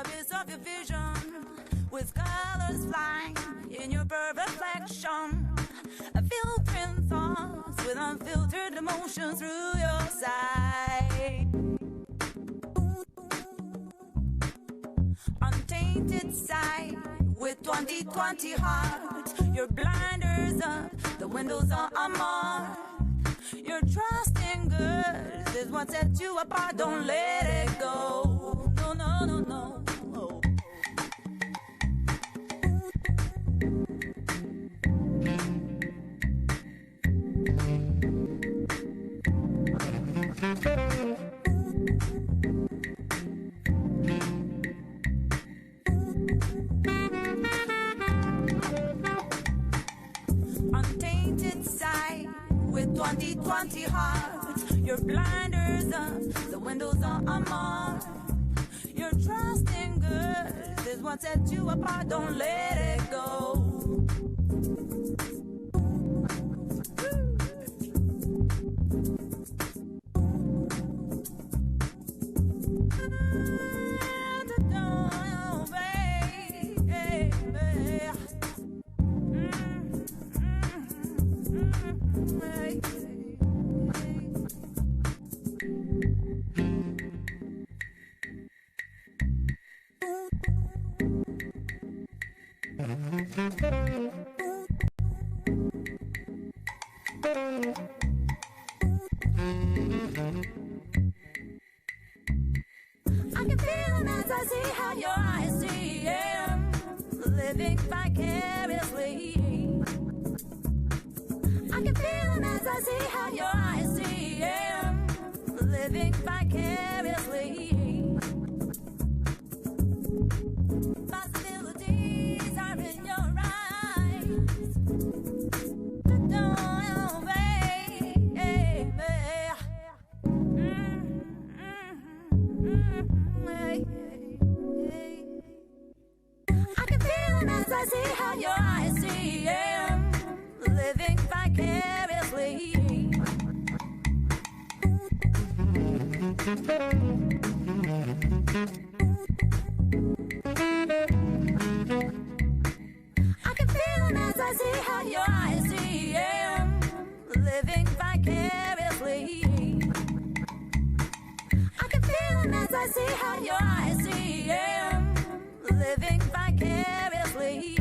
abyss of your vision, with colors flying in your perfect reflection. Filtering thoughts with unfiltered emotions through your sight. Untainted sight with 20/20 heart. Your blinders up, the windows are unmarked. Your trust in good is what sets you apart. Don't let it go. No, no, no, no. Untainted sight with 20/20 heart. Your blinders up, the windows are unmarked. Your trust in good is what sets you apart. Don't let it go. I can feel them as I see how your eyes see him, living vicariously. I can feel them as I see how your eyes see him, living vicariously. Possibilities are in your eyes. Don't baby. I can feel him as I see how your eyes see him, living vicariously. I can feel him as I see how your eyes see him, living vicariously. I can feel him as I see how your eyes see him, living vicariously.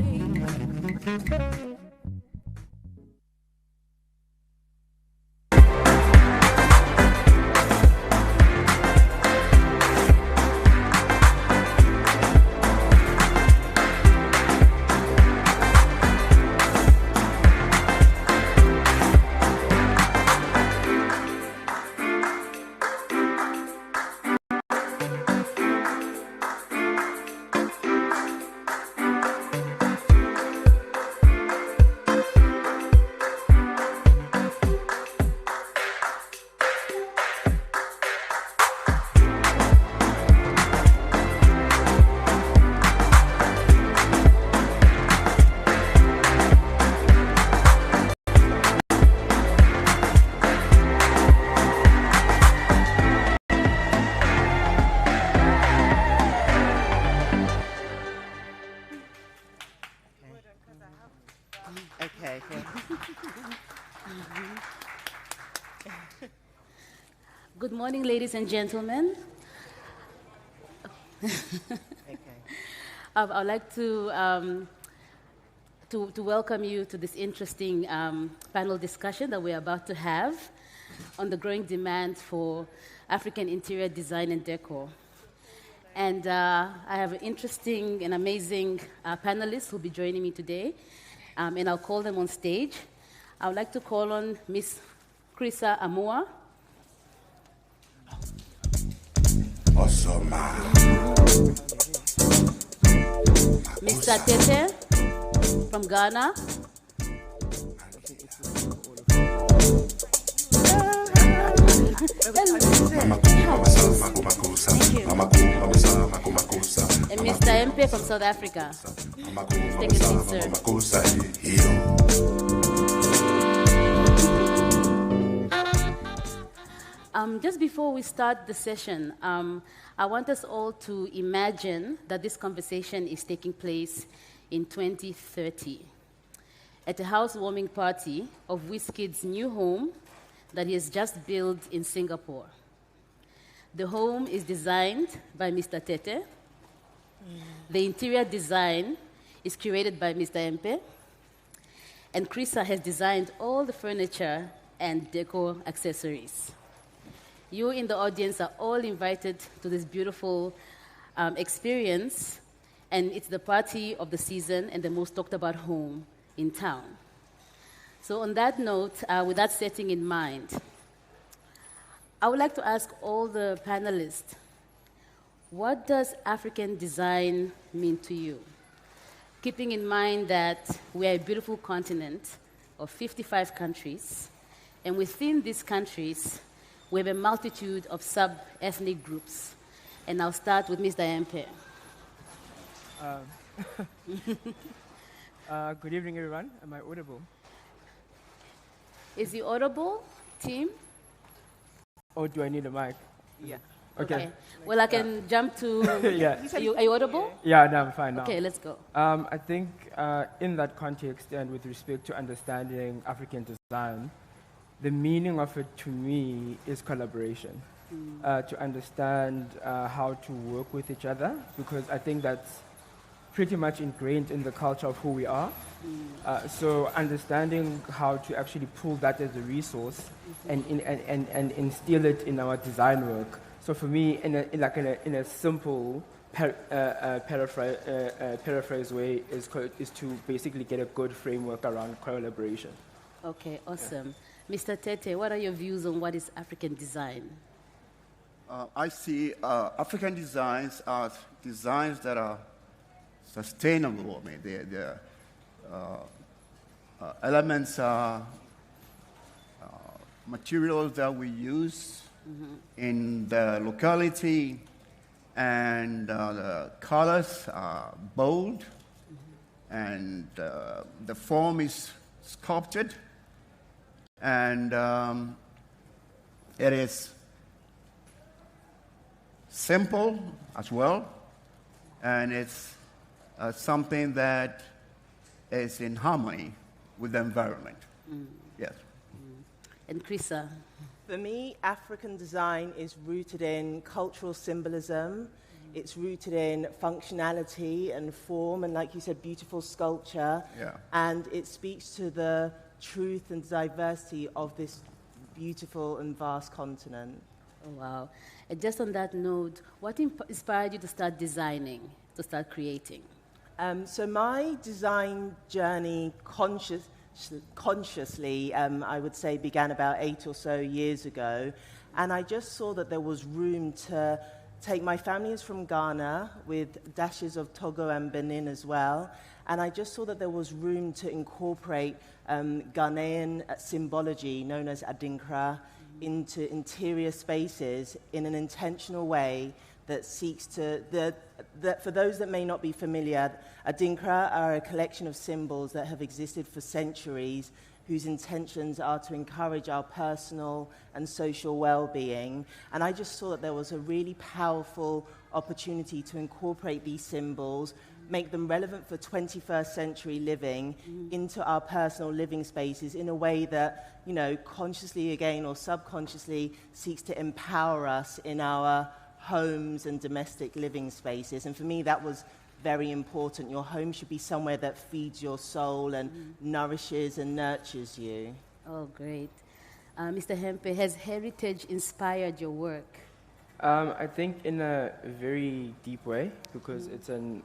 Good morning, ladies and gentlemen. I'd like to welcome you to this interesting panel discussion that we're about to have on the growing demand for African interior design and decor. And I have an interesting and amazing panelists who will be joining me today, and I'll call them on stage. I would like to call on Miss Chrissa Amua. Mr. Tete from Ghana. And Mr. MP from South Africa. Take a seat, sir. Just before we start the session, I want us all to imagine that this conversation is taking place in 2030 at a housewarming party of Wizkid's new home that he has just built in Singapore. The home is designed by Mr. Tete. The interior design is curated by Mr. Mpe. And Krisa has designed all the furniture and decor accessories. You in the audience are all invited to this beautiful experience, and it's the party of the season and the most talked about home in town. So on that note, with that setting in mind, I would like to ask all the panelists, what does African design mean to you? Keeping in mind that we are a beautiful continent of 55 countries, and within these countries, we have a multitude of sub-ethnic groups. And I'll start with Mr. Mpe. Good evening, everyone. Am I audible? Is he audible, team? Or do I need a mic? Yeah. Okay. Well, I can jump to... Yeah. Are you audible? Yeah, no, I'm fine now. Okay, let's go. I think in that context and with respect to understanding African design, the meaning of it to me is collaboration. To understand how to work with each other, because I think that's pretty much ingrained in the culture of who we are. So understanding how to actually pull that as a resource and instill it in our design work. So for me, in a simple paraphrase way, is to basically get a good framework around collaboration. Okay, awesome. Yeah. Mr. Tete, what are your views on what is African design? I see African designs as designs that are sustainable. I mean, the elements are materials that we use in the locality, and the colors are bold, and the form is sculpted, and it is simple as well, and it's something that is in harmony with the environment. Yes. And Krisa? For me, African design is rooted in cultural symbolism. It's rooted in functionality and form, and like you said, beautiful sculpture. Yeah. And it speaks to the truth and diversity of this beautiful and vast continent. Oh, wow. And just on that note, what inspired you to start designing, to start creating? So my design journey consciously, I would say, began about 8 or so years ago. And I just saw that there was room to take, my family is from Ghana with dashes of Togo and Benin as well. And I just saw that there was room to incorporate Ghanaian symbology known as Adinkra into interior spaces in an intentional way that seeks to, for those that may not be familiar, Adinkra are a collection of symbols that have existed for centuries, whose intentions are to encourage our personal and social well-being. And I just saw that there was a really powerful opportunity to incorporate these symbols, make them relevant for 21st century living into our personal living spaces in a way that, you know, consciously again or subconsciously seeks to empower us in our homes and domestic living spaces. And for me, that was very important. Your home should be somewhere that feeds your soul and nourishes and nurtures you. Oh, great. Mr. Hempe, has heritage inspired your work? I think in a very deep way, because it's an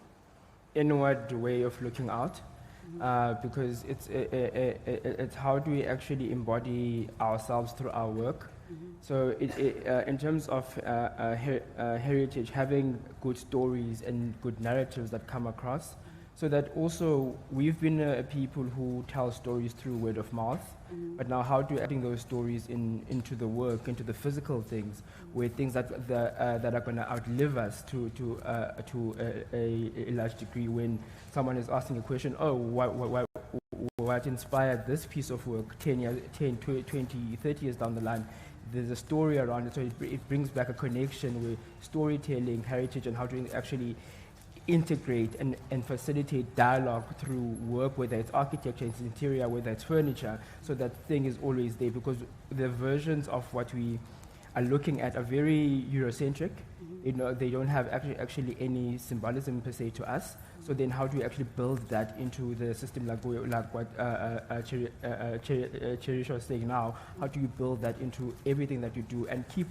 inward way of looking out, because it's how do we actually embody ourselves through our work. So in terms of heritage, having good stories and good narratives that come across, so that also we've been people who tell stories through word of mouth, but now how do we adding those stories into the work, into the physical things, where things that are going to outlive us to a large degree. When someone is asking a question, oh, what inspired this piece of work 10 years, 10, 20, 30 years down the line? there's a story around it, so it brings back a connection with storytelling, heritage, and how to actually integrate and facilitate dialogue through work, whether it's architecture, it's interior, whether it's furniture, so that thing is always there, because the versions of what we are looking at are very Eurocentric. You know, they don't have actually any symbolism per se to us. So then how do we actually build that into the system, like what Cherish was saying now? How do you build that into everything that you do and keep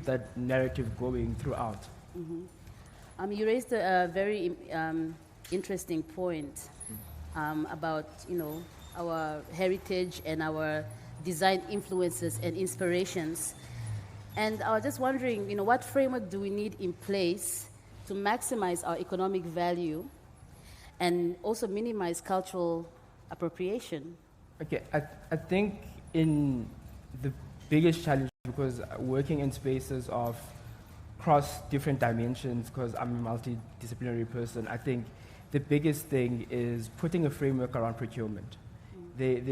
that narrative going throughout? You raised a very interesting point about, you know, our heritage and our design influences and inspirations. And I was just wondering, you know, what framework do we need in place to maximize our economic value and also minimize cultural appropriation? Okay, I think in the biggest challenge, because working in spaces of cross different dimensions, because I'm a multidisciplinary person, I think the biggest thing is putting a framework around procurement. There's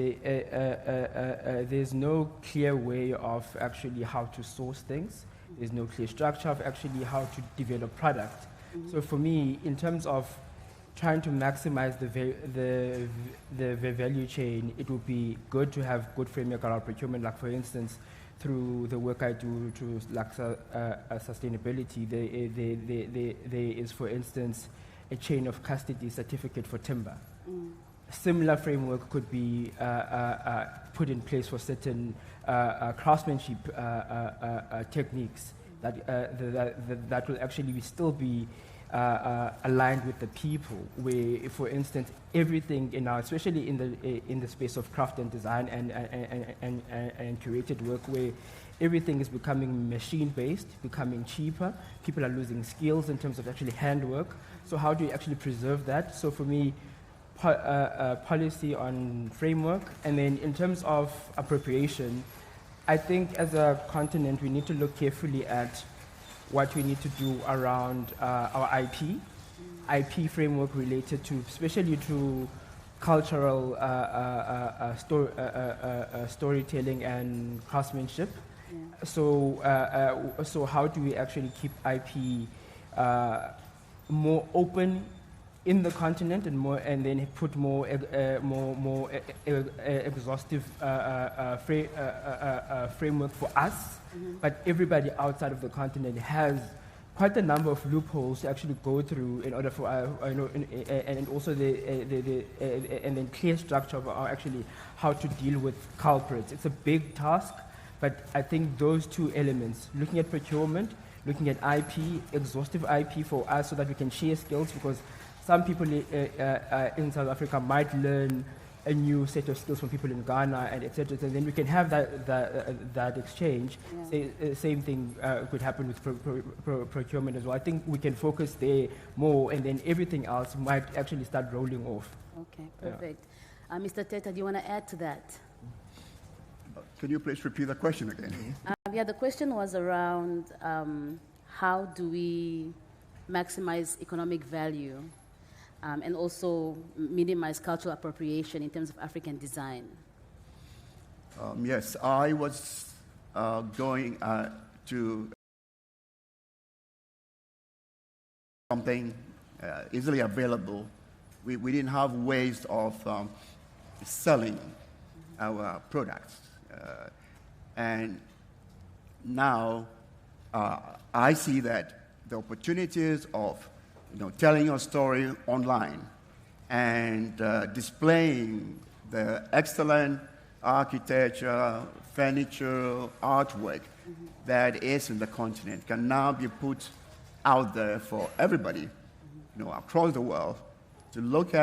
no clear way of actually how to source things. There's no clear structure of actually how to develop product. So for me, in terms of trying to maximize the value chain, it would be good to have good framework around procurement. Like, for instance, through the work I do to like sustainability, there is, for instance, a chain of custody certificate for timber. Similar framework could be put in place for certain craftsmanship techniques that will actually still be aligned with the people. Where, for instance, everything in our, especially in the space of craft and design and curated work, where everything is becoming machine-based, becoming cheaper. People are losing skills in terms of actually handwork. So how do you actually preserve that? So for me, policy on framework, and then in terms of appropriation, I think as a continent we need to look carefully at what we need to do around our IP framework related to, especially to cultural storytelling and craftsmanship. So how do we actually keep IP more open in the continent, and then put more exhaustive framework for us, but everybody outside of the continent has quite a number of loopholes to actually go through in order for and also and then clear structure of actually how to deal with culprits. It's a big task, but I think those two elements, looking at procurement, looking at IP, exhaustive IP for us, so that we can share skills, because some people in South Africa might learn a new set of skills from people in Ghana, and etc. And then we can have that exchange. Same thing could happen with procurement as well. I think we can focus there more, and then everything else might actually start rolling off. Okay, perfect. Mr. Teta, do you want to add to that? Can you please repeat the question again? The question was around how do we maximize economic value and also minimize cultural appropriation in terms of African design? Yes, I was going to something easily available. We didn't have ways of selling our products. And now I see that the opportunities of telling your story online and displaying the excellent architecture, furniture, artwork that is in the continent can now be put out there for everybody, across the world to look at.